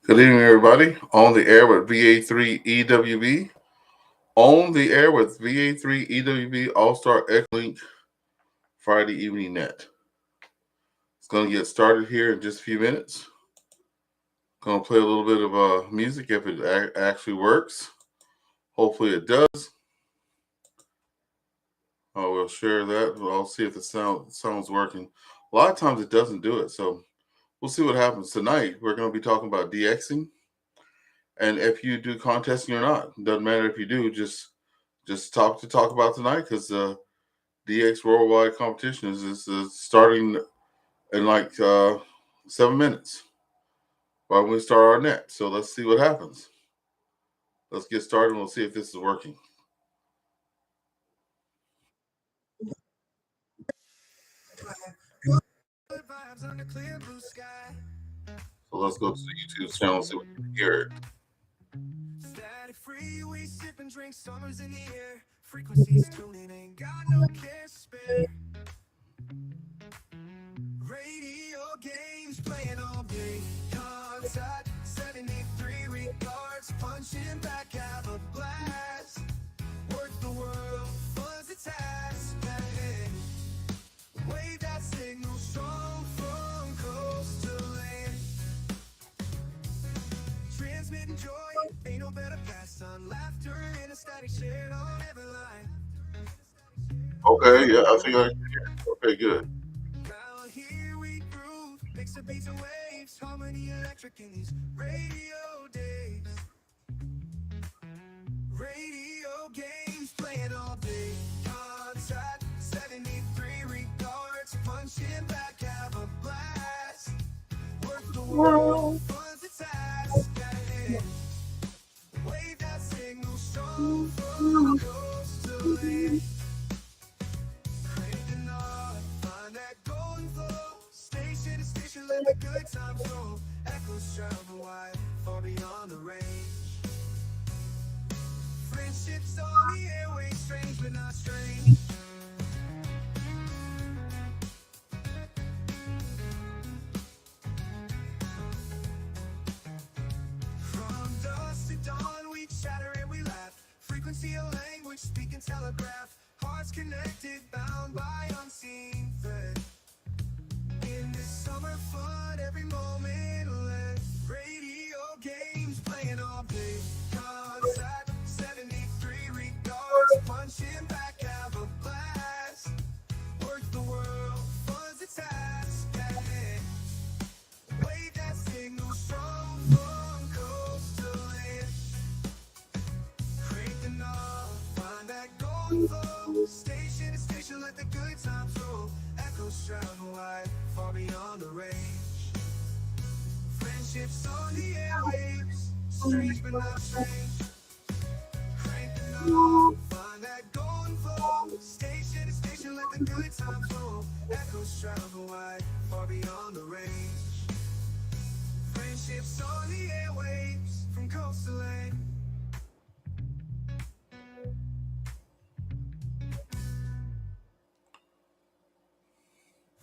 Good evening, everybody. On the air with VA3EWV. On the air with VA3EWV AllStar EchoLink Friday Evening Net. It's going to get started here in just a few minutes. Going to play a little bit of music if it actually works. Hopefully it does. I will share that. I'll see if the sound's working. A lot of times it doesn't do it, so we'll see what happens tonight. We're going to be talking about DXing, and if you do contesting or not, doesn't matter if you do. Just talk about tonight because the DX Worldwide competition is starting in like 7 minutes while we start our net. So let's see what happens. Let's get started and we'll see if this is working. So let's go to the YouTube channel and see if we can hear it. Static free, we sip and drink, summer's in the air. Frequencies tuning, ain't got no care spare. Radio games playing all day. Contact 73 regards, punching back, have a blast. Work the world, buzz a task. Wave that signal strong from coast to land. Transmitting joy, ain't no better pastime. Laughter and a static shared on every line. Okay, yeah, I think I can hear it. Okay, good. Now here we groove, mix the beats and waves, harmony electric in these radio days. Radio games playing all day. Contact 73 regards, punching back, have a blast. Work the world, buzz the task. Wave that signal strong from coast to land. Cranking up, find that golden flow. Station to station, let the good times roll. Echoes travel wide, far beyond the range. Friendships on the airways, strange but not strange. From dusk to dawn, we chatter and we laugh. Frequency of language, speak and telegraph. Hearts connected, bound by unseen thread. In this summer fun, every moment led. Radio games playing all day. Contact 73 regards, punching back, have a blast. Work the world, buzz a task. Wave that signal strong from coast to land. Crank the knob, find that golden flow. Station to station, let the good times roll. Echoes travel wide, far beyond the range. Friendships on the airwaves, strange but not strange. Crank the knob, find that golden flow. Station to station, let the good times roll. Echoes travel wide, far beyond the range. Friendships on the airwaves, from coast to land.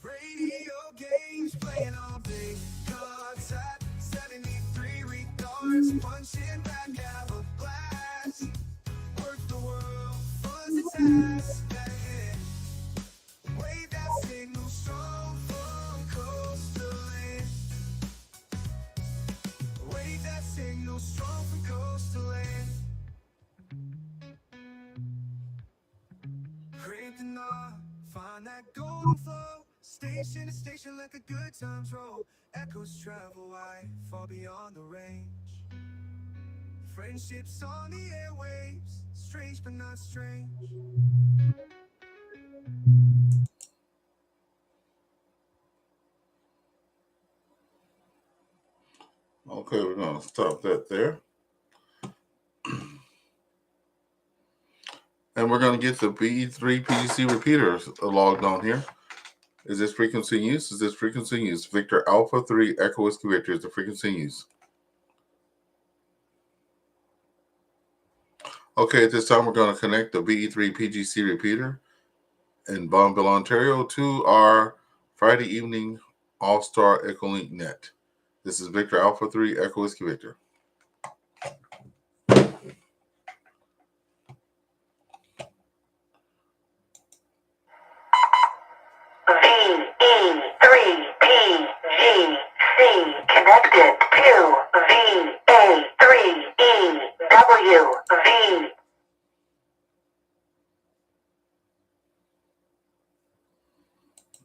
Radio games playing all day. Contact 73 regards, punching back, have a blast. Work the world, buzz a task. Wave that signal strong from coast to land. Wave that signal strong from coast to land. Crank the knob, find that golden flow. Station to station, let the good times roll. Echoes travel wide, far beyond the range. Friendships on the airwaves, strange but not strange. Okay, we're going to stop that there. And we're going to get the VA3 PGC repeaters logged on here. Is this frequency in use? Is this frequency in use? Victor Alpha 3 Echo Whiskey Victor is the frequency in use. Okay, at this time we're going to connect the VA3 PGC repeater in Bonneville, Ontario to our Friday evening All-Star EchoLink net. This is Victor Alpha 3 Echo Whiskey Victor. VE3PGC connected to VA3EWV.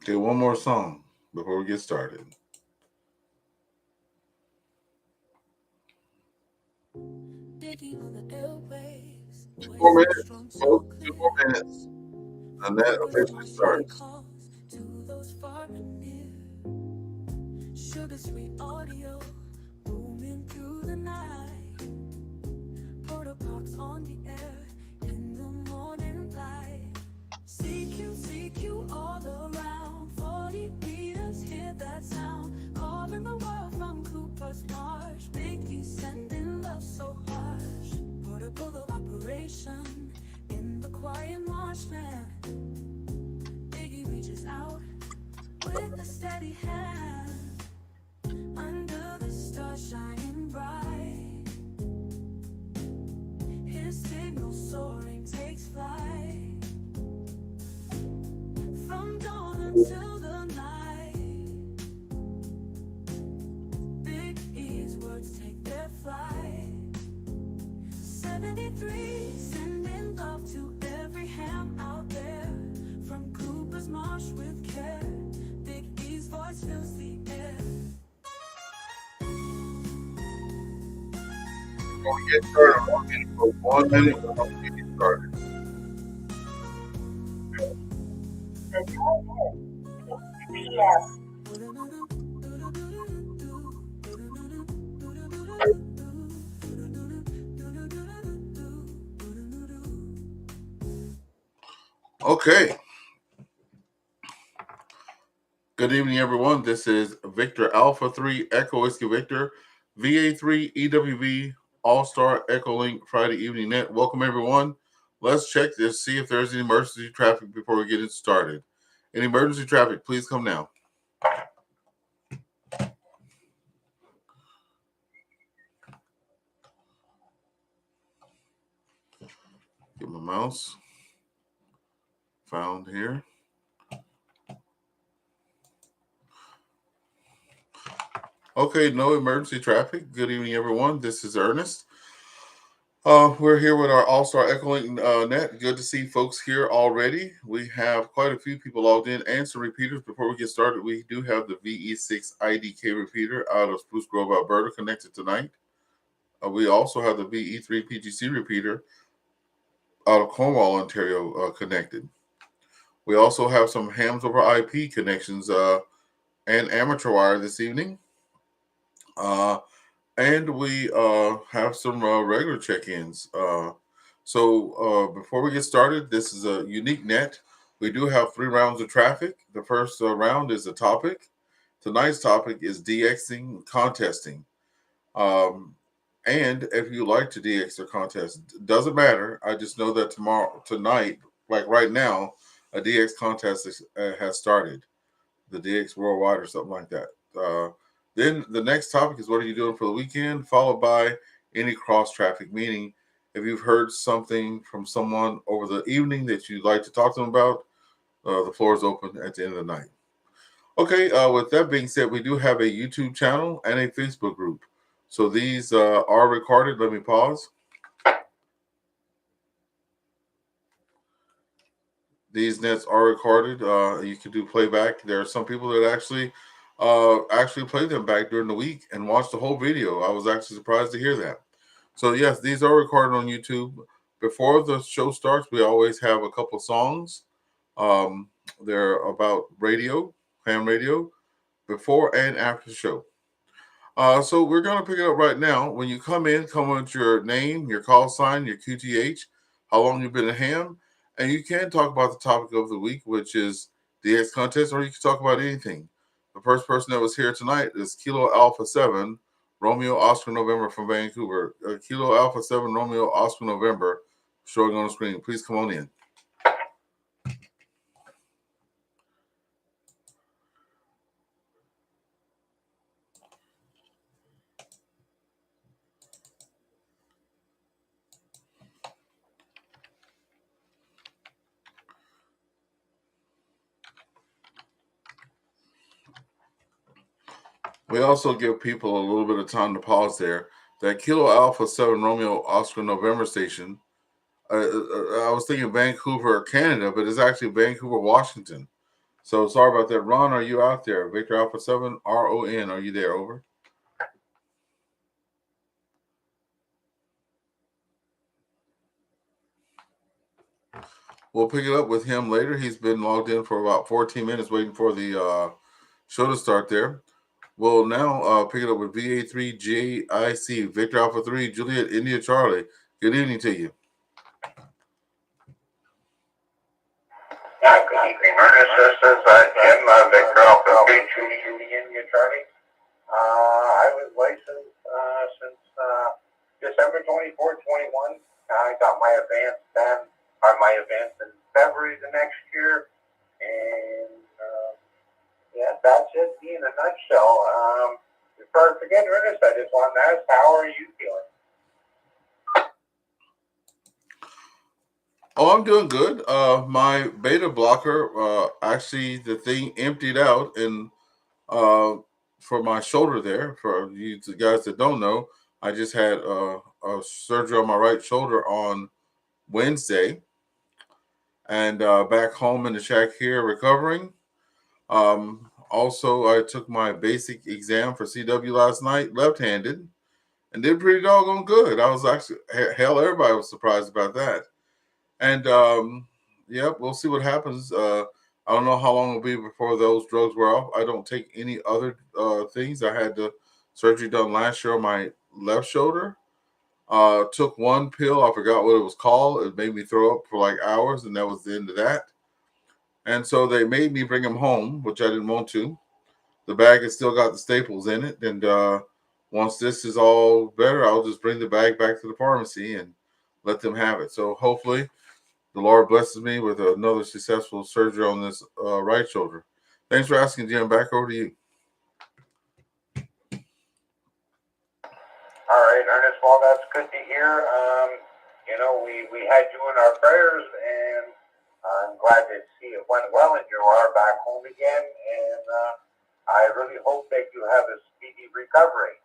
Okay, one more song before we get started. Two more minutes, folks. 2 more minutes. And that officially starts. Sugar sweet audio booming through the night. Portal parks on the air in the morning light. CQ all around. 40 meters, hear that sound. Calling the world from Cooper's Marsh. Mickey sending love so harsh. Portable of operation in the quiet marshland. Biggie reaches out with a steady hand. Under the stars shining bright, his signal soaring takes flight. From dawn until the night, Big E's words take their flight. 73 sending love to every ham out there. From Cooper's Marsh with care, Big E's voice fills the air. Before we get started, I want you to put 1 minute before we get started. The time is 6 p.m. Okay. Good evening, everyone. This is Victor Alpha 3 Echo Whiskey Victor, VA3EWV AllStar EchoLink Friday Evening Net. Welcome, everyone. Let's check this, see if there's any emergency traffic before we get it started. Any emergency traffic, please come now. Get my mouse found here. Okay, no emergency traffic. Good evening, everyone. This is Ernest. We're here with our AllStar EchoLink net. Good to see folks here already. We have quite a few people logged in and some repeaters. Before we get started, we do have the VE6 IDK repeater out of Spruce Grove, Alberta, connected tonight. We also have the VE3 PGC repeater out of Cornwall, Ontario, connected. We also have some hams over IP connections and amateur wire this evening. And we have some regular check-ins. So before we get started, this is a unique net. We do have 3 rounds of traffic. The first round is a topic. Tonight's topic is DXing contesting. And if you like to DX or contest, doesn't matter. I just know that tonight, like right now, a DX contest has started. The DX Worldwide or something like that. Then the next topic is what are you doing for the weekend, followed by any cross traffic, meaning if you've heard something from someone over the evening that you'd like to talk to them about, the floor is open at the end of the night. Okay, with that being said, we do have a YouTube channel and a Facebook group. So these are recorded. Let me pause. These nets are recorded. You can do playback. There are some people that actually play them back during the week and watch the whole video. I was actually surprised to hear that. So yes, these are recorded on YouTube. Before the show starts, we always have a couple of songs. They're about radio, ham radio, before and after the show. So we're going to pick it up right now. When you come with your name, your call sign, your QTH, how long you've been a ham, and you can talk about the topic of the week, which is the DX contest, or you can talk about anything. The first person that was here tonight is Kilo Alpha 7, Romeo Oscar November from Vancouver. Kilo Alpha 7, Romeo Oscar November, showing on the screen. Please come on in. We also give people a little bit of time to pause there. That Kilo Alpha 7 Romeo Oscar November station, I was thinking Vancouver, Canada, but it's actually Vancouver, Washington. So sorry about that. Ron, are you out there? Victor Alpha 7 RON, are you there? Over. We'll pick it up with him later. He's been logged in for about 14 minutes waiting for the show to start there. We'll now pick it up with VA3GIC, Victor Alpha 3, Juliet, India, Charlie. Good evening to you. Good evening, Ernest. This is Jim, Victor Alpha 3, Juliet, India, Charlie. I was licensed since December 24, 21. I got my advance then, or my advance in February the next year. And yeah, that's it in a nutshell. Before I forget, Ernest, I just want to ask, how are you feeling? Oh, I'm doing good. My beta blocker, actually, the thing emptied out, and for my shoulder there, for you guys that don't know, I just had a surgery on my right shoulder on Wednesday, and back home in the shack here recovering. Also, I took my basic exam for CW last night, left-handed, and did pretty doggone good. I was actually, hell, everybody was surprised about that. And yep, we'll see what happens. I don't know how long it'll be before those drugs wear off. I don't take any other things. I had the surgery done last year on my left shoulder. Took one pill. I forgot what it was called. It made me throw up for like hours, and that was the end of that. And so they made me bring him home, which I didn't want to. The bag has still got the staples in it, and once this is all better, I'll just bring the bag back to the pharmacy and let them have it. So hopefully the Lord blesses me with another successful surgery on this right shoulder. Thanks for asking, Jim. Back over to you. All right, Ernest, well, that's good to hear. You know, we had you in our prayers, and I'm glad to see it went well and you are back home again. And I really hope that you have a speedy recovery.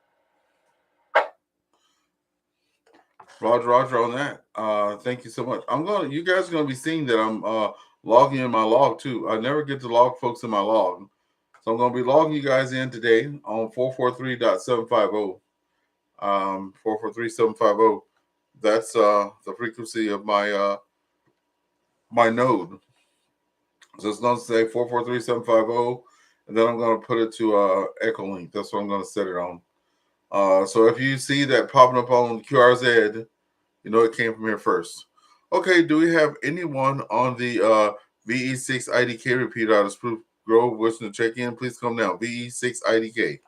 Roger on that. Thank you so much. You guys are gonna be seeing that I'm logging in my log too. I never get to log folks in my log. So I'm gonna be logging you guys in today on 443.750. 443.750. That's the frequency of my my node. So it's gonna say 443.750, and then I'm gonna put it to EchoLink. That's what I'm gonna set it on. So if you see that popping up on QRZ, you know it came from here first. Okay, do we have anyone on the VE6 IDK repeater out of Spruce Grove wishing to check in? Please come now. VE6 IDK.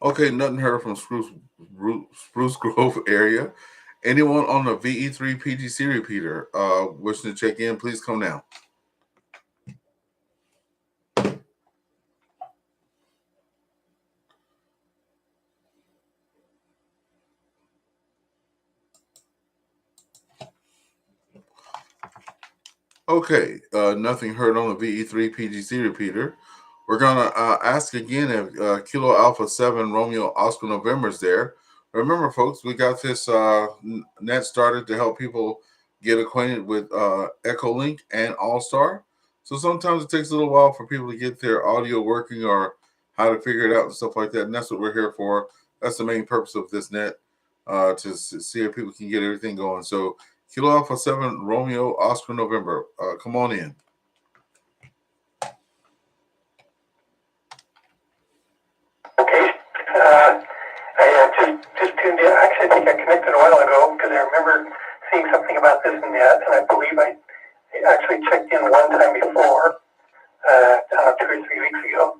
Okay, nothing heard from Spruce Grove area. Anyone on the VE3 PGC repeater wishing to check in, please come now. Okay, nothing heard on the VE3 PGC repeater. We're going to ask again if Kilo Alpha 7 Romeo Oscar November is there. Remember, folks, we got this net started to help people get acquainted with EchoLink and AllStar. So sometimes it takes a little while for people to get their audio working or how to figure it out and stuff like that. And that's what we're here for. That's the main purpose of this net, to see if people can get everything going. So Kilo Alpha 7 Romeo Oscar November, come on in. Okay. I just tuned in. Actually, I think I connected a while ago because I remember seeing something about this in that, and I believe I actually checked in one time before, 2 or 3 weeks ago.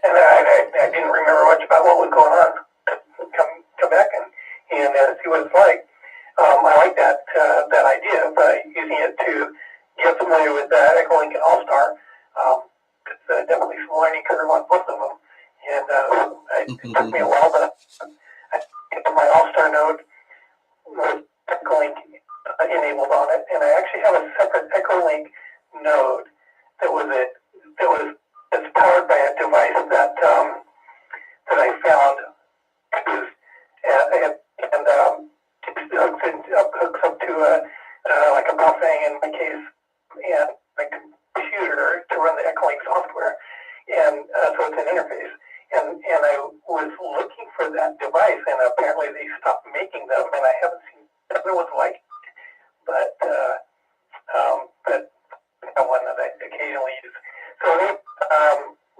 And I didn't remember much about what was going on. Come back and see what it's like. I like that idea of using it to get familiar with EchoLink and AllStar. It's definitely some learning curve on both of them. And it took me a while, but my AllStar Node was EchoLink enabled on it, and I actually have a separate EchoLink node that's powered by a device that I found. It hooks up to like a buffet in my case, and my computer to run the EchoLink software, and so it's an interface. And I was looking for that device, and apparently they stopped making them, and I haven't seen other ones like it. But one that I occasionally use. So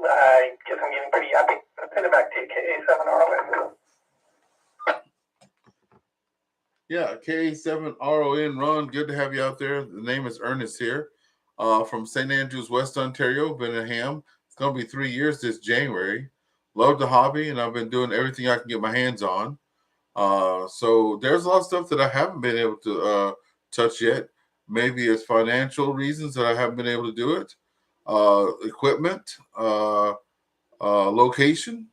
I guess I'm getting pretty happy. Send it back to KA7RON. Yeah, KA7RON, Ron, good to have you out there. The name is Ernest here from St. Andrews, West Ontario. Been a ham. It's going to be 3 years this January. Love the hobby, and I've been doing everything I can get my hands on. So there's a lot of stuff that I haven't been able to touch yet. Maybe it's financial reasons that I haven't been able to do it. Equipment, location,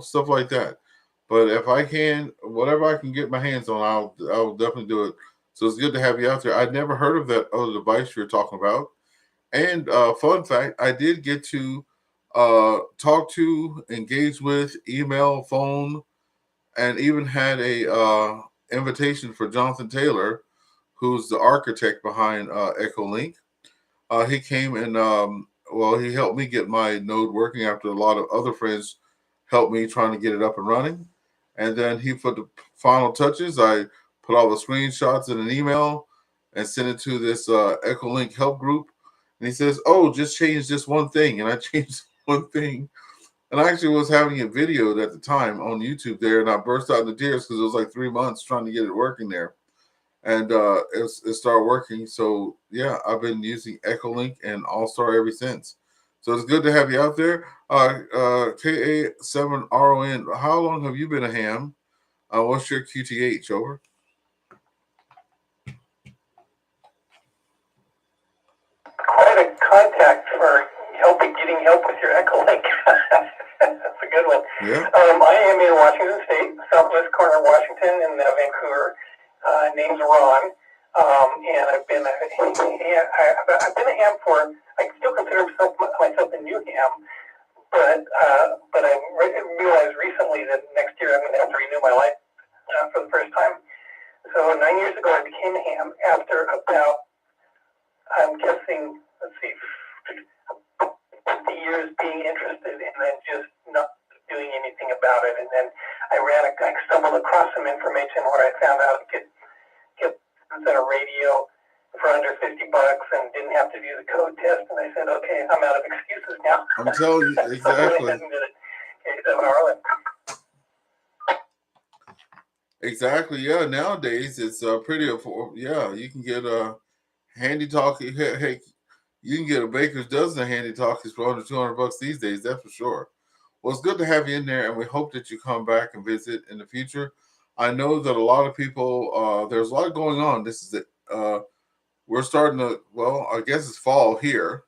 stuff like that. But if I can, whatever I can get my hands on, I'll definitely do it. So it's good to have you out there. I'd never heard of that other device you're talking about. And fun fact, I did get to talk to, engage with, email, phone, and even had a invitation for Jonathan Taylor, who's the architect behind EchoLink. He came and he helped me get my node working after a lot of other friends helped me trying to get it up and running. And then he put the final touches. I put all the screenshots in an email and sent it to this EchoLink help group. And he says, "Oh, just change this one thing." And I changed one thing. And I actually was having it videoed at the time on YouTube there, and I burst out into tears because it was like 3 months trying to get it working there. And it started working. So, yeah, I've been using EchoLink and AllStar ever since. So it's good to have you out there. KA7RON, how long have you been a ham? What's your QTH? Over. Quite a contact for getting help with your EchoLink. That's a good one. Yeah. I am in Washington State, southwest corner of Washington in Vancouver. Name's Ron, and I've been a ham for. I still consider myself a new ham, but I realized recently that next year I'm going to have to renew my life for the first time. So 9 years ago I became a ham after about, I'm guessing, 50 years being interested and then just not doing anything about it. And then I stumbled across some information where I found out I could get a radio for under $50 and didn't have to do the code test. And I said, okay, I'm out of excuses now. I'm telling you, exactly. Exactly. Yeah. Nowadays, it's pretty affordable. Yeah, you can get a handy talkie. Hey, you can get a baker's dozen of handy talkies for under $200 these days. That's for sure. Well, it's good to have you in there, and we hope that you come back and visit in the future. I know that a lot of people, there's a lot going on. This is it. We're starting to, well, I guess it's fall here.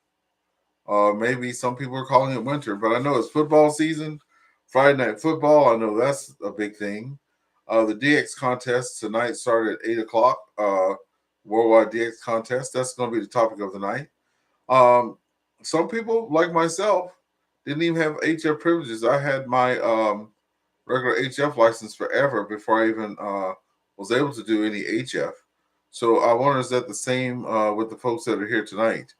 Maybe some people are calling it winter, but I know it's football season. Friday night football, I know that's a big thing. The DX contest tonight started at 8 o'clock. Worldwide DX contest. That's going to be the topic of the night. Some people, like myself, didn't even have HF privileges. I had my regular HF license forever before I even was able to do any HF. So I wonder, is that the same with the folks that are here tonight?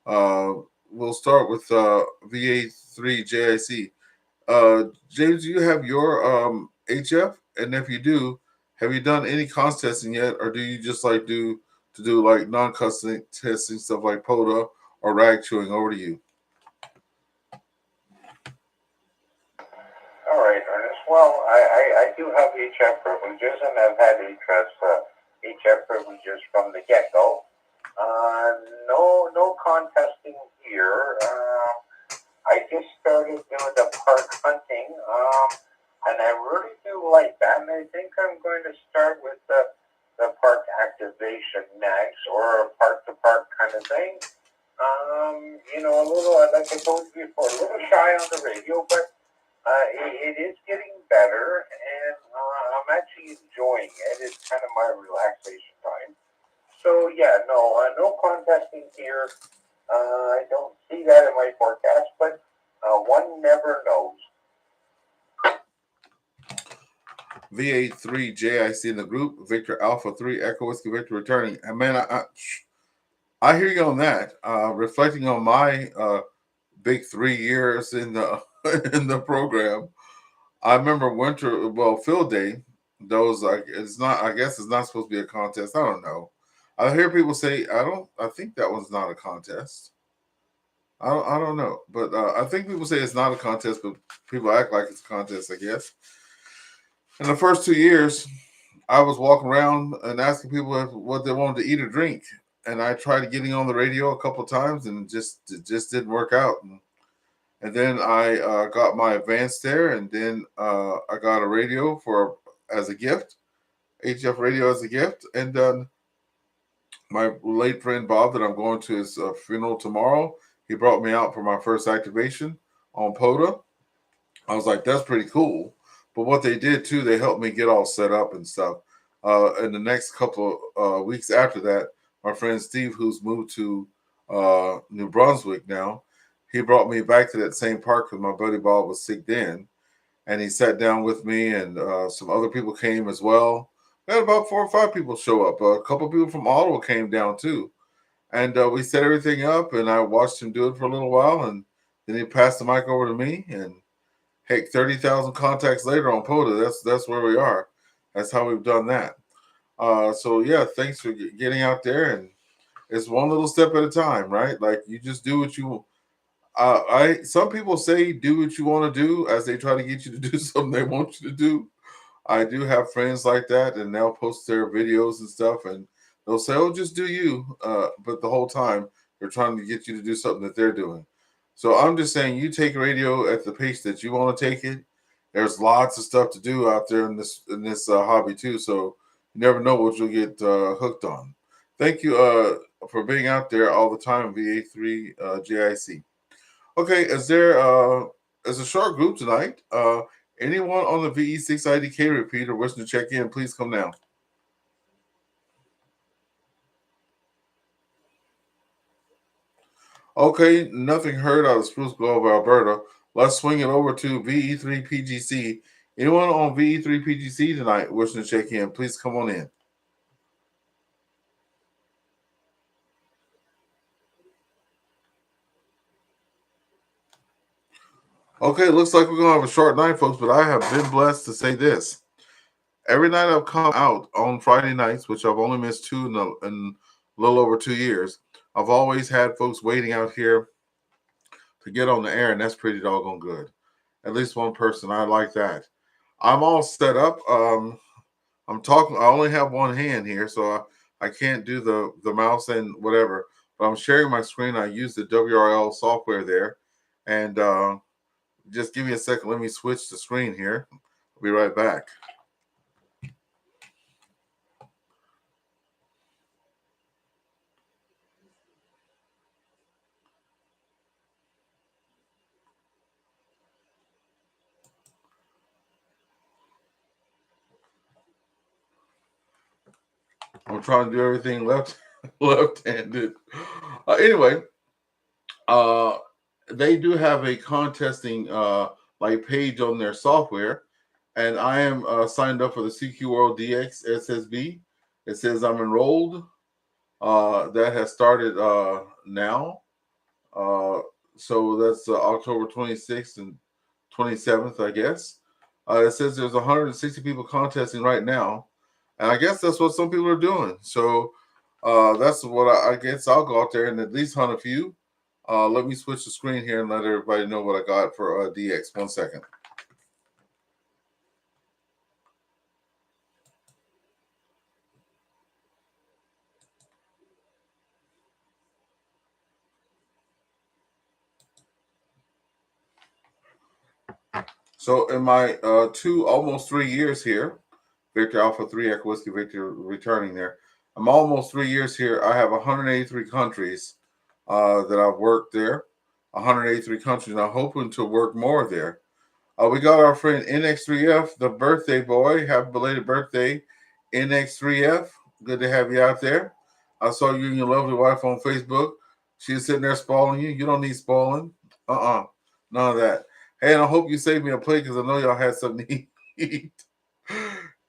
We'll start with VA3JIC. James, do you have your HF? And if you do, have you done any cost testing yet, or do you just like do like non-custom testing stuff like POTA or rag chewing? Over to you. All right, Ernest. Well, I do have HF privileges, and I've had HF privileges from the get-go. No contesting here. I just started doing the park hunting, and I really do like that. And I think I'm going to start with the park activation next, or a park-to-park kind of thing. A like I told you before, a little shy on the radio, but it is getting better, and I'm actually enjoying it. It's kind of my relaxation time. So yeah, no contesting here. I don't see that in my forecast, but one never knows. VA3JIC in the group. Victor Alpha 3 Echo Whiskey Victor returning. And man, I hear you on that. Reflecting on my big 3 years in the in the program, I remember field day. Those it's not. I guess it's not supposed to be a contest. I don't know. I hear people say I think that one's not a contest. I don't know, but I think people say it's not a contest, but people act like it's a contest. I guess. In the first 2 years, I was walking around and asking people what they wanted to eat or drink, and I tried getting on the radio a couple of times, and it just didn't work out. And then I got my advance there, and then I got a radio as a gift, HF radio as a gift, and my late friend Bob, that I'm going to his funeral tomorrow, he brought me out for my first activation on POTA. I was like, that's pretty cool. But what they did too, they helped me get all set up and stuff. In the next couple of weeks after that, my friend Steve, who's moved to New Brunswick now, he brought me back to that same park because my buddy Bob was sick then. And he sat down with me, and some other people came as well. We had about 4 or 5 people show up. A couple of people from Ottawa came down too. And we set everything up, and I watched him do it for a little while. And then he passed the mic over to me, and heck, 30,000 contacts later on POTA. That's where we are. That's how we've done that. So yeah, thanks for getting out there, and it's one little step at a time, right? Like you just do what you. Some people say do what you want to do as they try to get you to do something they want you to do. I do have friends like that, and they'll post their videos and stuff, and they'll say, "Oh, just do you," but the whole time they're trying to get you to do something that they're doing. So I'm just saying, you take radio at the pace that you want to take it. There's lots of stuff to do out there in this hobby too. So you never know what you'll get hooked on. Thank you for being out there all the time, VA3 JIC. Okay, as a short group tonight, anyone on the VE6 IDK repeater wishing to check in, please come now. Okay, nothing heard out of Spruce Grove, Alberta. Let's swing it over to VE3PGC. Anyone on VE3PGC tonight wishing to check in, please come on in. Okay, it looks like we're going to have a short night, folks, but I have been blessed to say this. Every night I've come out on Friday nights, which I've only missed 2 in a little over 2 years, I've always had folks waiting out here to get on the air, and that's pretty doggone good. At least one person. I like that. I'm all set up. I'm talking. I only have one hand here, so I can't do the mouse and whatever. But I'm sharing my screen. I use the WRL software there, and just give me a second. Let me switch the screen here. I'll be right back. I'm trying to do everything left-handed. Anyway, they do have a contesting like page on their software, and I am signed up for the CQ World DX SSB. It says I'm enrolled. That has started now. So that's October 26th and 27th, I guess. It says there's 160 people contesting right now. And I guess that's what some people are doing. So that's what I guess I'll go out there and at least hunt a few. Let me switch the screen here and let everybody know what I got for DX. 1 second. So in my almost 3 years here, Victor Alpha 3 Echo Whiskey Victor returning there. I'm almost 3 years here. I have 183 countries that I've worked there. 183 countries. I'm hoping to work more there. We got our friend NX3F, the birthday boy. Happy belated birthday, NX3F. Good to have you out there. I saw you and your lovely wife on Facebook. She's sitting there spoiling you. You don't need spoiling. None of that. Hey, and I hope you saved me a plate because I know y'all had something to eat.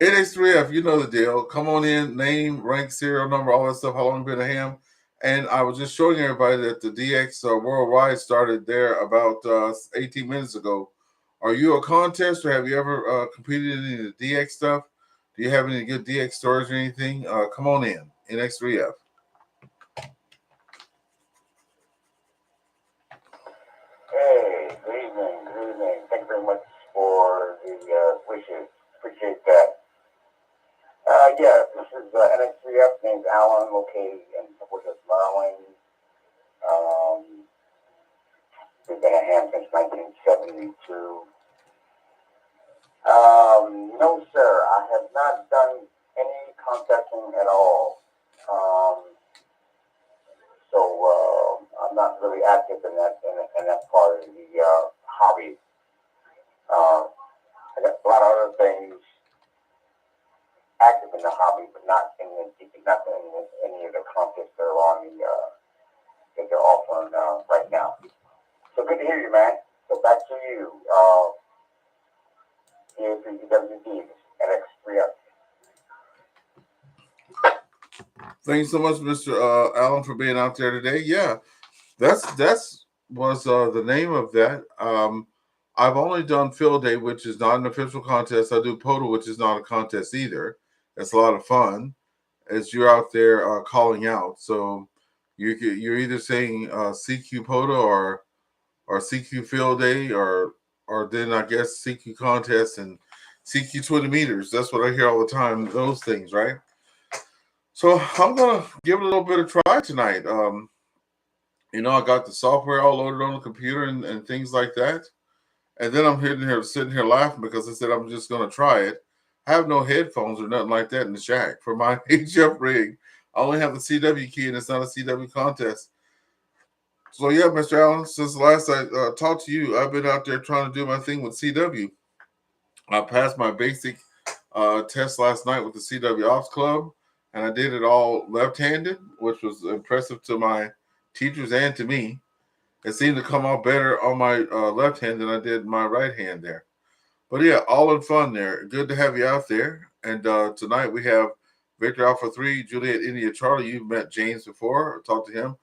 NX3F, you know the deal. Come on in, name, rank, serial number, all that stuff. How long you been a ham? And I was just showing everybody that the DX Worldwide started there about 18 minutes ago. Are you a contest or have you ever competed in any of the DX stuff? Do you have any good DX stories or anything? Come on in, NX3F. Hey, good evening, good evening. Thank you very much for the wishes. Appreciate that. Yeah, this is NX3F, named Alan, located in Portsmouth, Maryland. We've been a ham since 1972. No, sir, I have not done any contesting at all. So I'm not really active in that part of the hobby. I got a lot of other things active in the hobby, but not in any of the contests that are on the that they're offering right now. So good to hear you, man. So back to you. VA3EWV NX3F. Thanks so much, Mr. Allen, for being out there today. Yeah, that's was the name of that. I've only done field day, which is not an official contest. I do POTA, which is not a contest either. It's a lot of fun as you're out there calling out. So you're either saying CQ POTA or CQ field day or then I guess CQ contest and CQ 20 meters. That's what I hear all the time. Those things, right? So I'm gonna give it a little bit of try tonight. I got the software all loaded on the computer and things like that. And then I'm sitting here laughing because I said I'm just gonna try it. I have no headphones or nothing like that in the shack for my HF rig. I only have the CW key and it's not a CW contest. So yeah, Mr. Allen, since last I talked to you, I've been out there trying to do my thing with CW. I passed my basic test last night with the CW Ops Club, and I did it all left-handed, which was impressive to my teachers and to me. It seemed to come out better on my left hand than I did my right hand there. But yeah, all in fun there. Good to have you out there. And tonight we have Victor Alpha 3, Juliet India Charlie. You've met James before, talked to him.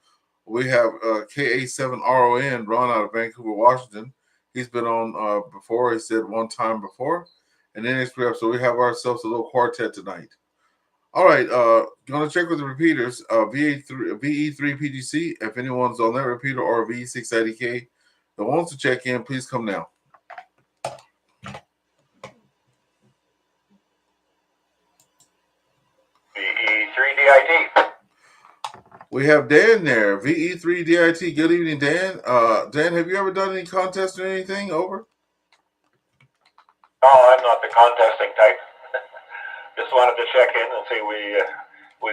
We have KA7RON, Ron out of Vancouver, Washington. He's been on before. He said one time before. And then so we have ourselves a little quartet tonight. All right, going to check with the repeaters. VE3PGC, if anyone's on that repeater, or VE6IDK that wants to check in, please come now. VE3DIT. We have Dan there, VE3DIT. Good evening, Dan. Dan, have you ever done any contests or anything? Over? Oh, I'm not the contesting type. Just wanted to check in and see we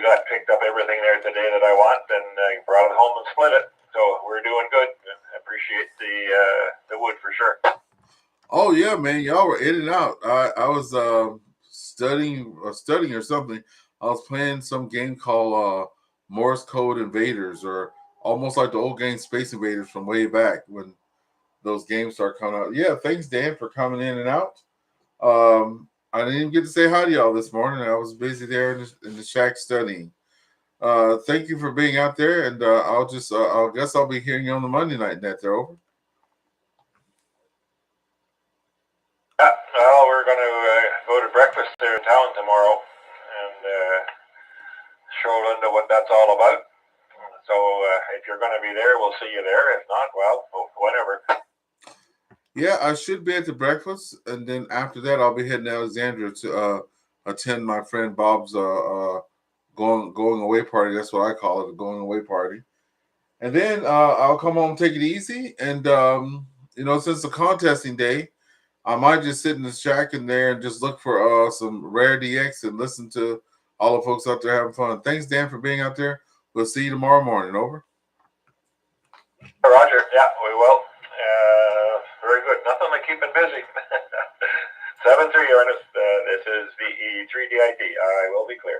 got picked up everything there today that I want and brought it home and split it. So we're doing good. I appreciate the wood for sure. Oh yeah, man, y'all were in and out. I was studying or something. I was playing some game called Morse Code Invaders, or almost like the old game Space Invaders from way back when those games started coming out. Yeah, thanks Dan for coming in and out. I didn't even get to say hi to y'all this morning. I was busy there in the shack studying. Thank you for being out there, and I guess I'll be hearing you on the Monday night net there. Over. Well, we're going to go to breakfast there in town tomorrow and show Linda what that's all about. So if you're going to be there, we'll see you there. If not, well, whenever. Yeah, I should be at the breakfast, and then after that, I'll be heading to Alexandria to attend my friend Bob's going away party. That's what I call it, a going away party. And then I'll come home, take it easy, and since the contesting day, I might just sit in the shack in there and just look for some rare DX and listen to all the folks out there having fun. Thanks, Dan, for being out there. We'll see you tomorrow morning. Over. Roger, yeah, we will. Very good. Nothing like keeping busy. 7-3, Ernest. This is VE3DIT. I will be clear.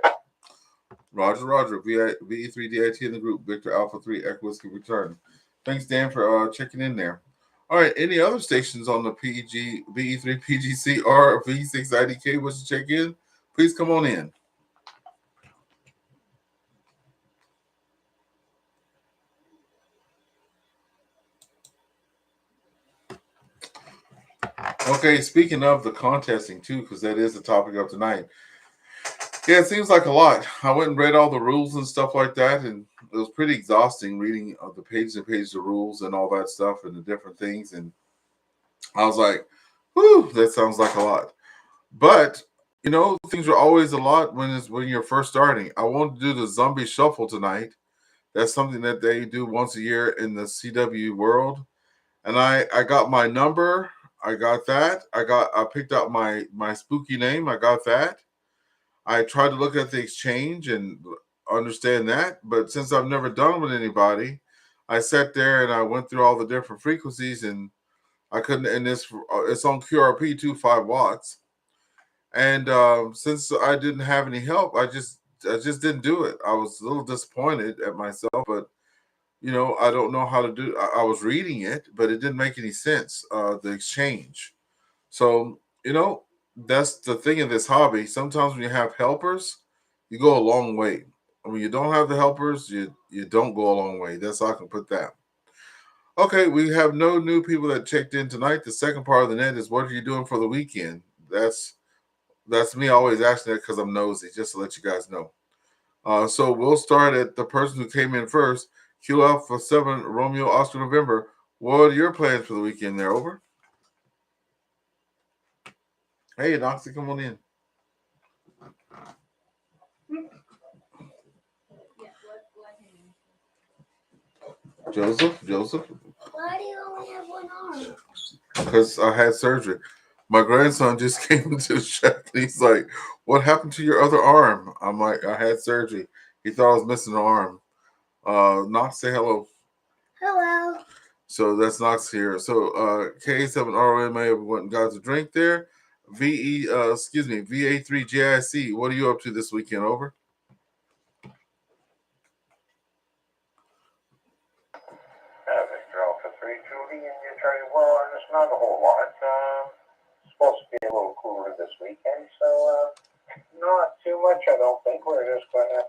Roger, Roger. VE3DIT in the group. Victor Alpha 3 Echo Whiskey return. Thanks, Dan, for checking in there. All right. Any other stations on the PG, VE3 PGC or V6 IDK wish to check in? Please come on in. Okay, speaking of the contesting too, because that is the topic of tonight. Yeah, it seems like a lot. I went and read all the rules and stuff like that, and it was pretty exhausting reading the pages and pages of rules and all that stuff and the different things. And I was like, whew, that sounds like a lot. But you know, things are always a lot when you're first starting. I want to do the zombie shuffle tonight. That's something that they do once a year in the CW world. And I got my number. I got that. I picked out my spooky name. I got that. I tried to look at the exchange and understand that, but since I've never done it with anybody, I sat there and I went through all the different frequencies, and I couldn't. And it's on QRP 5 watts, and since I didn't have any help, I just didn't do it. I was a little disappointed at myself, but you know, I don't know how to do. I was reading it, but it didn't make any sense. The exchange, so you know. That's the thing in this hobby. Sometimes when you have helpers, you go a long way. When you don't have the helpers, you don't go a long way. That's how I can put that. Okay, we have no new people that checked in tonight. The second part of the net is what are you doing for the weekend? That's me always asking that because I'm nosy, just to let you guys know. So we'll start at the person who came in first. Q Alpha 7 Romeo Oscar November. What are your plans for the weekend there? Over. Hey, Noxie, come on in. Joseph. Why do you only have one arm? Because I had surgery. My grandson just came into the shack and he's like, "What happened to your other arm?" I'm like, "I had surgery." He thought I was missing an arm. Knox, say hello. Hello. So that's Knox here. So K7ROM may have went and got a drink there. VA3JIC. What are you up to this weekend? Over. Victor Alpha 3, Judy, and you tell you, well, and it's not a whole lot. It's supposed to be a little cooler this weekend, so not too much, I don't think. We're just going to,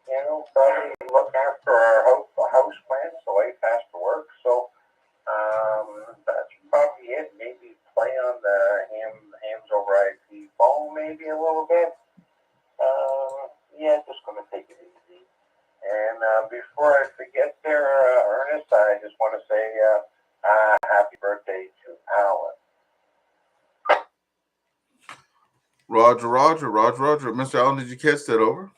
you know, probably look after our house plants the way past the work. So that's probably it. Maybe play on the hams over IP phone maybe a little bit. Yeah, just going to take it easy. And before I forget there, Ernest, I just want to say happy birthday to Alan. Roger. Mr. Allen, did you catch that? Over?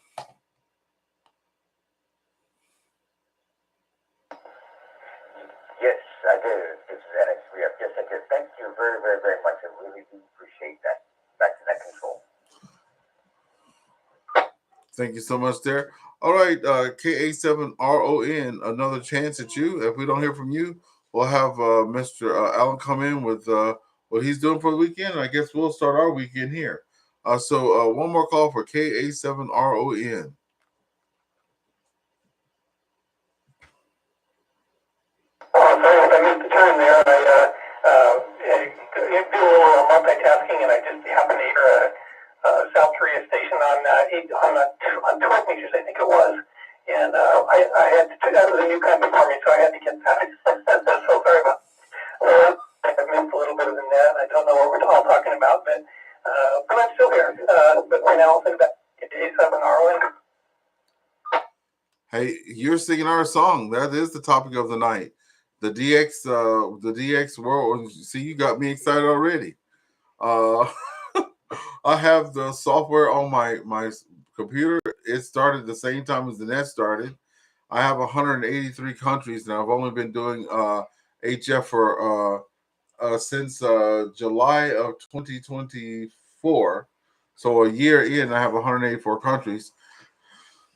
Yes, I did. This is NX3F. Yes, I did. Thank you very, very, very much. I really do appreciate that. Back to that control. Thank you so much there. All right, KA7RON, another chance at you. If we don't hear from you, we'll have Mr. Allen come in with what he's doing for the weekend. I guess we'll start our weekend here. So one more call for KA7RON. Oh, sorry if I missed the turn there. I do a little multitasking, and I just happened to hear a South Korea station on 12 meters, I think it was. And I had to, that was a new country for me, so I had to get that. So sorry about that. I missed a little bit of the net. I don't know what we're all talking about, but I'm still here. But right now, I'll send back to A7RON. Hey, you're singing our song. That is the topic of the night. The DX world. See, you got me excited already. I have the software on my computer. It started the same time as the net started. I have 183 countries, and I've only been doing HF for since July of 2024. So a year in, I have 184 countries.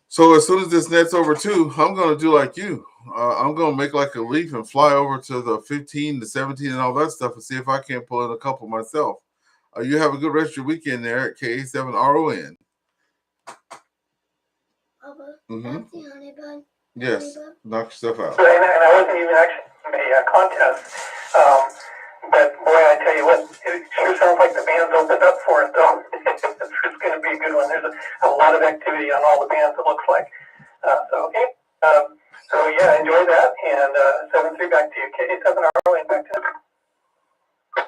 So as soon as this net's over too, I'm going to do like you. I'm gonna make like a leap and fly over to the 15, the 17, and all that stuff, and see if I can't pull in a couple myself. You have a good rest of your weekend there at KA7RON. Papa, Mm-hmm. that's the honey bun. Yes, knock yourself out. And I wasn't even actually in a contest. But boy, I tell you what, it sure sounds like the band's opened up for it, though. It's going to be a good one. There's a lot of activity on all the bands, it looks like. Okay. So yeah, enjoy that. And 7-3 back to you. K7RO and back to you.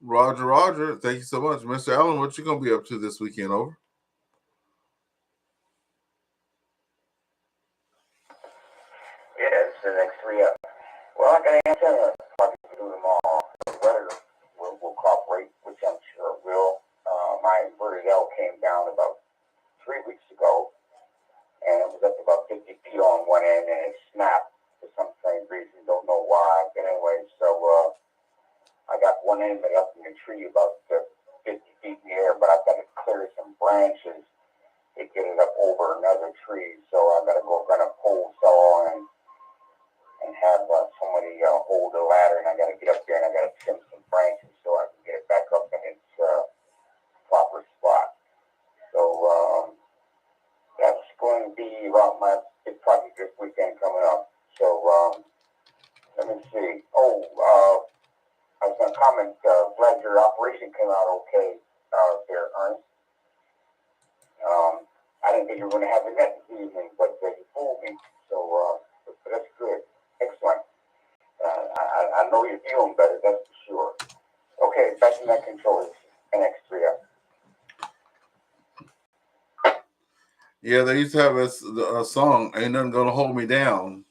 Roger. Thank you so much. Mr. Allen, what you going to be up to this weekend? Over. Yeah, it's the next 3 up. Well, I got to answer probably do them all. The weather will cooperate, which I'm sure it will. My inverted L came down about 3 weeks ago, and it was up to about 50 feet on one end, and it snapped for some strange reason. Don't know why. But anyway, so I got one end of it up in the tree about 50 feet in the air, but I've got to clear some branches to get it up over another tree. So I've got to go run a pole saw and have somebody hold the ladder, and I got to get up there and I got to trim some branches so I can get it back up in its proper spot. So that's going to be about my big project this weekend coming up. So let me see. I was going to comment. Glad your operation came out okay there, Ernest. I didn't think you were going to have a net this evening, but you fooled me. So that's good. Excellent. I know you're feeling better, that's for sure. Okay, back to that controllers, NX3 up. Yeah, they used to have a song, "Ain't Nothing Gonna Hold Me Down,"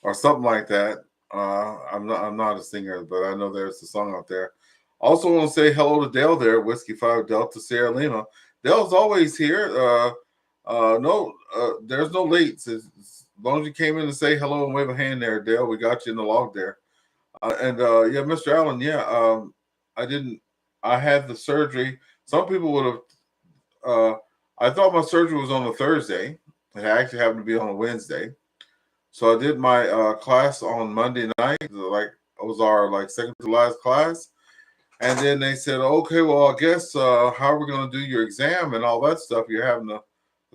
or something like that. I'm not a singer, but I know there's a song out there. Also want to say hello to Dale there, Whiskey 5 Delta Sierra Lima. Dale's always here. There's no late. As long as you came in to say hello and wave a hand there, Dale, we got you in the log there. Yeah, Mr. Allen, yeah, I had the surgery. Some people would have, I thought my surgery was on a Thursday. It actually happened to be on a Wednesday. So I did my class on Monday night, like it was our second to last class. And then they said, okay, well, I guess how are we going to do your exam and all that stuff? You're having the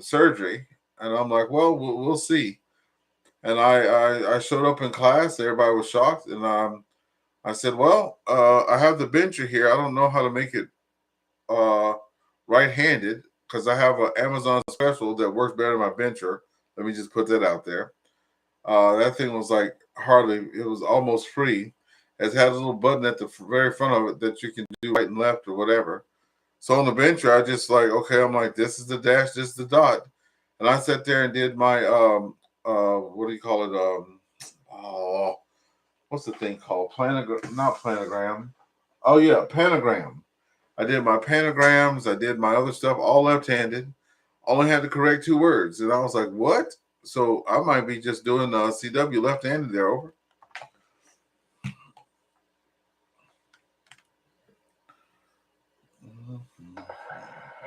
surgery. And I'm like, well, we'll see. And I showed up in class. Everybody was shocked. And I said, well, I have the bencher here. I don't know how to make it right-handed because I have an Amazon special that works better than my bencher. Let me just put that out there. That thing was it was almost free. It had a little button at the very front of it that you can do right and left or whatever. So on the bencher, I just okay, I'm like, this is the dash, this is the dot. And I sat there and did my, what do you call it? What's the thing called? Not planogram. Oh, yeah, pentagram. I did my pentagrams. I did my other stuff, all left-handed. Only had to correct 2 words. And I was like, what? So I might be just doing CW left-handed there, over.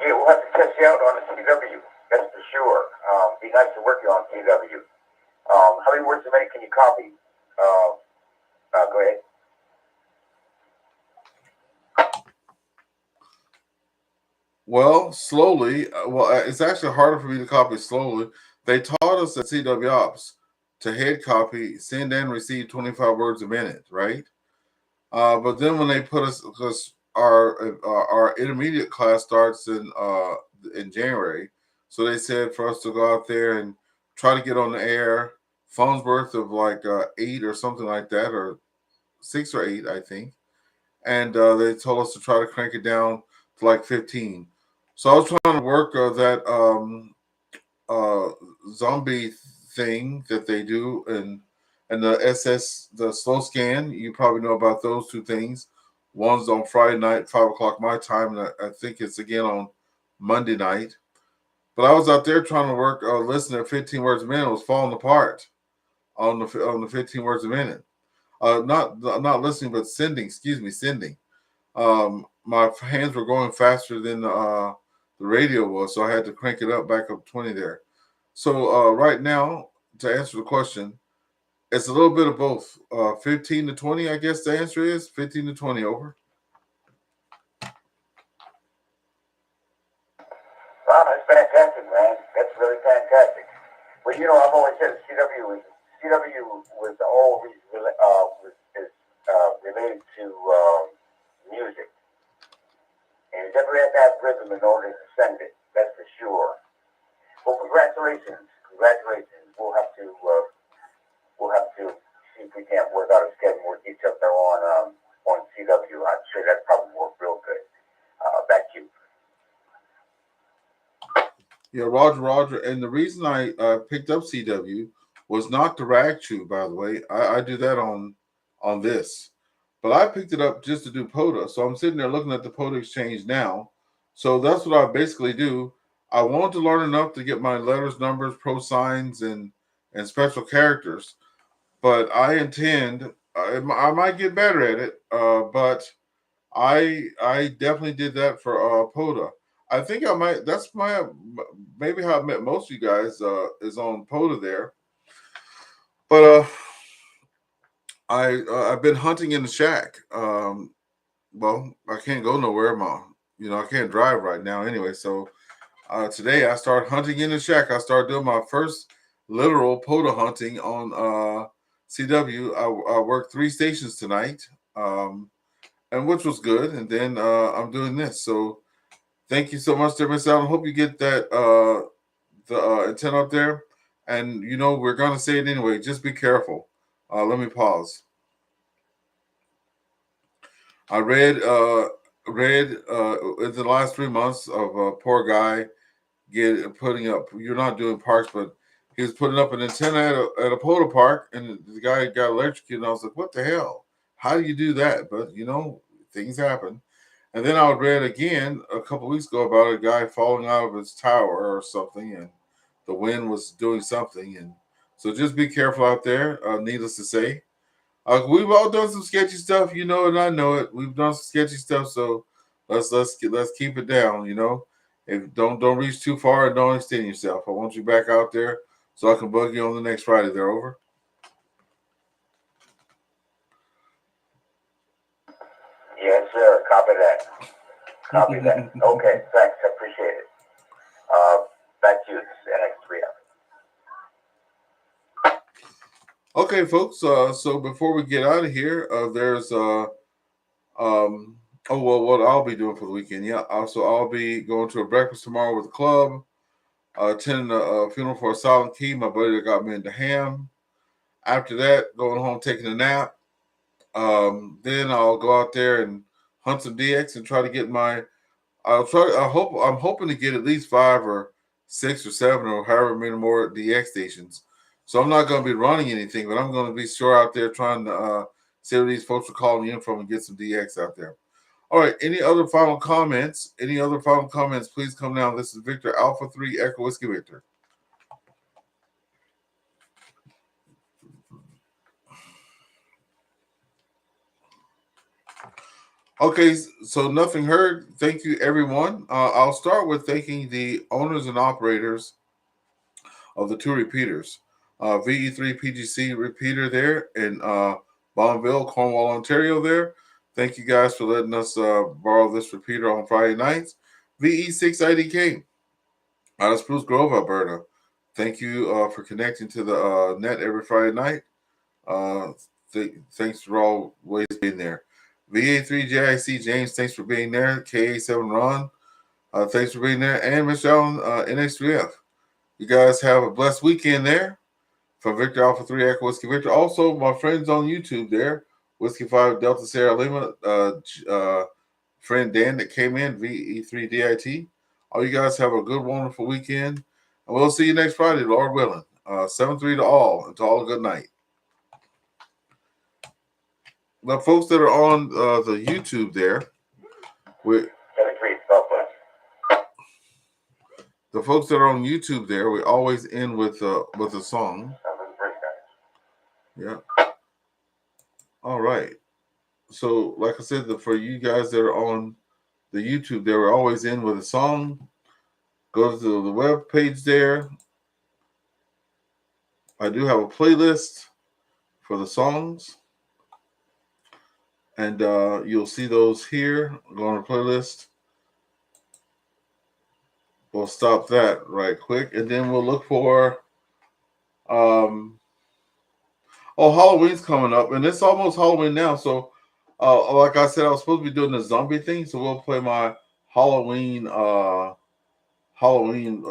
Yeah, we'll have to test you out on the CW, that's for sure. Be nice to work you on CW. How many words a minute can you copy? Go ahead. Well, slowly. It's actually harder for me to copy slowly. They taught us at CW Ops to head copy, send and receive 25 words a minute, right? But then when they put us, because our intermediate class starts in January, so they said for us to go out there and try to get on the air, phone's worth of 8 or something like that, or 6 or 8, I think. And they told us to try to crank it down to 15. So I was trying to work that zombie thing that they do, and the the slow scan. You probably know about those 2 things. One's on Friday night, 5 o'clock my time, and I think it's again on Monday night. But I was out there trying to work, listening at 15 words a minute. It was falling apart on the 15 words a minute. Not listening, but sending. Excuse me, sending. My hands were going faster than the radio was, so I had to crank it up back up 20 there. So right now, to answer the question, It's a little bit of both. 15 to 20, I guess the answer is 15 to 20. Over. Wow, that's fantastic, man. That's really fantastic. Well, you know, I've always said CW was always related to music, and you never had to have rhythm in order to send it. That's for sure. Well, congratulations. We'll have to see if we can't work out a schedule more details there on CW. I'd say that probably worked real good. Back to you. Yeah, Roger. And the reason I picked up CW was not the rag chew, by the way. I do that on this. But I picked it up just to do POTA. So I'm sitting there looking at the POTA exchange now. So that's what I basically do. I want to learn enough to get my letters, numbers, pro signs, and special characters. But I intend, I might get better at it, but I definitely did that for POTA. I think I might. That's maybe how I met most of you guys is on POTA there. But I've been hunting in the shack. Well, I can't go nowhere. I can't drive right now anyway. So today I started hunting in the shack. I started doing my first literal POTA hunting on CW. I worked 3 stations tonight, and which was good. And then I'm doing this. So thank you so much, Miss Allen. I hope you get that the intent up there. And we're gonna say it anyway. Just be careful. Let me pause. I read in the last 3 months of a poor guy putting up. You're not doing parks, but he was putting up an antenna at a POTA park, and the guy got electrocuted. And I was like, "What the hell? How do you do that?" But things happen. And then I read again a couple weeks ago about a guy falling out of his tower or something, and the wind was doing something. And so just be careful out there. Needless to say. We've all done some sketchy stuff, and I know it. We've done some sketchy stuff, so let's keep it down. If don't reach too far and don't extend yourself. I want you back out there so I can bug you on the next Friday. They're over. Yes, sir. Copy that. Okay, thanks. I appreciate it. Back to you, NX3F. Okay, folks. So before we get out of here, there's what I'll be doing for the weekend. Yeah. Also, I'll be going to a breakfast tomorrow with the club. Attending a funeral for a Silent Key, my buddy that got me into ham. After that, going home, taking a nap. Then I'll go out there and hunt some DX and try to get I'm hoping to get at least 5 or 6 or 7 or however many more DX stations. So I'm not going to be running anything, but I'm going to be sure out there trying to see where these folks are calling in from and get some DX out there. All right. Any other final comments? Please come down. This is Victor Alpha 3 Echo Whiskey Victor. Okay, so nothing heard. Thank you, everyone. I'll start with thanking the owners and operators of the 2 repeaters. VE3 PGC repeater there in Bonneville, Cornwall, Ontario there. Thank you guys for letting us borrow this repeater on Friday nights. VE6 IDK out of Spruce Grove, Alberta. Thank you for connecting to the net every Friday night. Thanks for always being there. VA3JIC James, thanks for being there. KA7 Ron, thanks for being there. And Michelle, NX3F. You guys have a blessed weekend there. From Victor Alpha 3 Echo Whiskey Victor. Also, my friends on YouTube there, Whiskey 5 Delta Sierra Lima, friend Dan that came in, VE3DIT. All you guys have a good, wonderful weekend. And we'll see you next Friday, Lord willing. 7-3 to all, and to all a good night. The folks that are on the YouTube there, the folks that are on YouTube there, we always end with a song. Yeah. All right. So, like I said, for you guys that are on the YouTube there, we always end with a song. Go to the web page there. I do have a playlist. for the songs. And you'll see those here. Go on the playlist. We'll stop that right quick. And then we'll look for Halloween's coming up. And it's almost Halloween now. So like I said, I was supposed to be doing the zombie thing. So we'll play my Halloween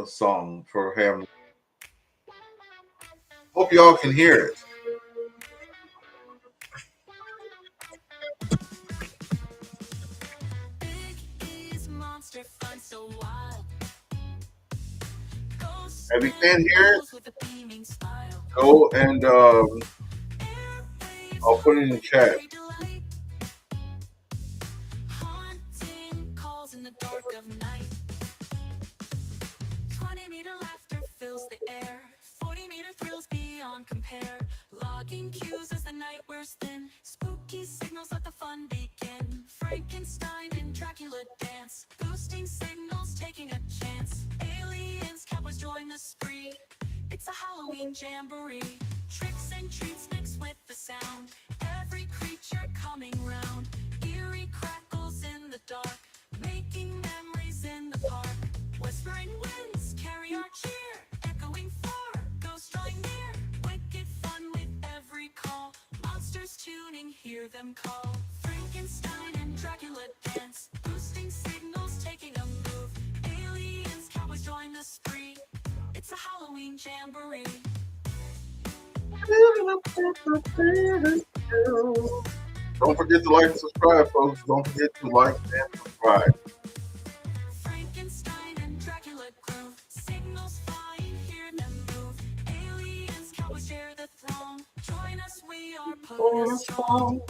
song for Ham. Hope y'all can hear it. If you can't hear it, go and I'll put it in the chat. Logging cues as the night wears thin. Spooky signals let the fun begin. Frankenstein and Dracula dance. Boosting signals taking a chance. Aliens, cowboys join the spree. It's a Halloween jamboree. Tricks and treats mixed with the sound. Every creature coming round. Eerie crackles in the dark. Making memories in the park. Whispering winds carry our cheer. Echoing far, ghosts drawing near. Wicked fun with every call. Monsters tuning, hear them call. Frankenstein and Dracula dance. Boosting signals, taking a move. Aliens, cowboys join the spree. It's a Halloween jamboree. Don't forget to like and subscribe, folks. Don't forget to like and subscribe. Frankenstein and Dracula groove. Signals flying, hear them move. Aliens, cowboys share the throng. Join us, we are putting strong.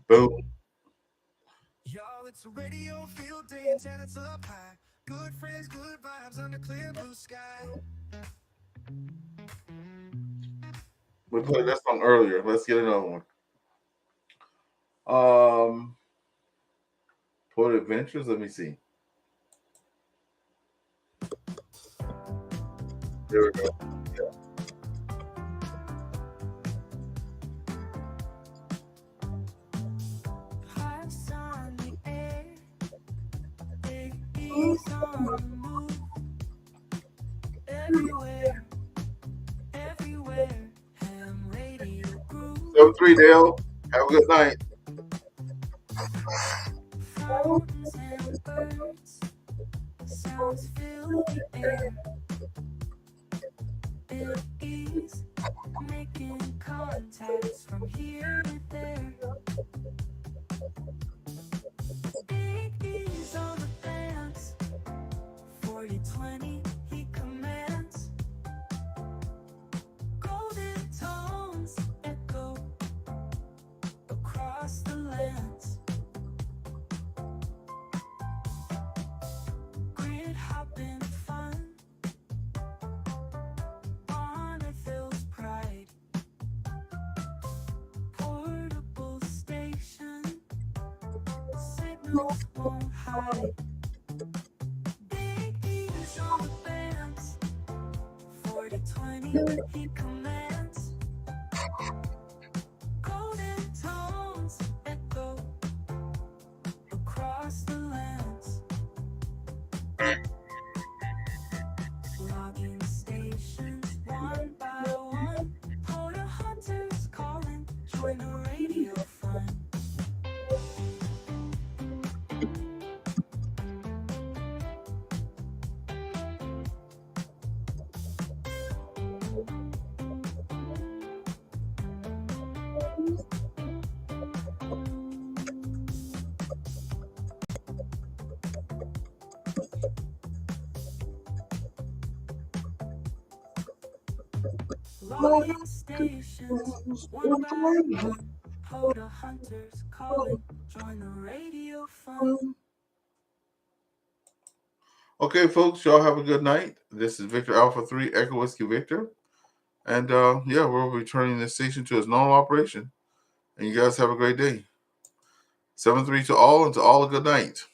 Boom. Y'all, it's a radio field day and tenants up high. Good friends, good vibes under clear blue sky. We played that song earlier. Let's get another one. Port Adventures. Let me see. There we go. Yeah. Hearts on the air, big beats on the move. Everywhere, everywhere, ham radio groove. 7-3, Dale. Have a good night. Fountains and birds, sounds fill the air. Big E's making contacts from here to there. Big E's on the dance. 40-20 he commands. Golden tones echo across the lands. Grid hopping fun on Earth's pride. Portable station, signals won't hide. Big E's on the bands. 40-20 he commands. Golden tones echo across the lands. Logging stations one by one. Porter hunters calling, join the radio fun. Logging stations one by one. Porter hunters calling, join the radio fun. Okay, folks, y'all have a good night. This is Victor Alpha 3 Echo Whiskey Victor. And yeah, we're returning this station to its normal operation. And you guys have a great day. 7-3 to all, and to all a good night.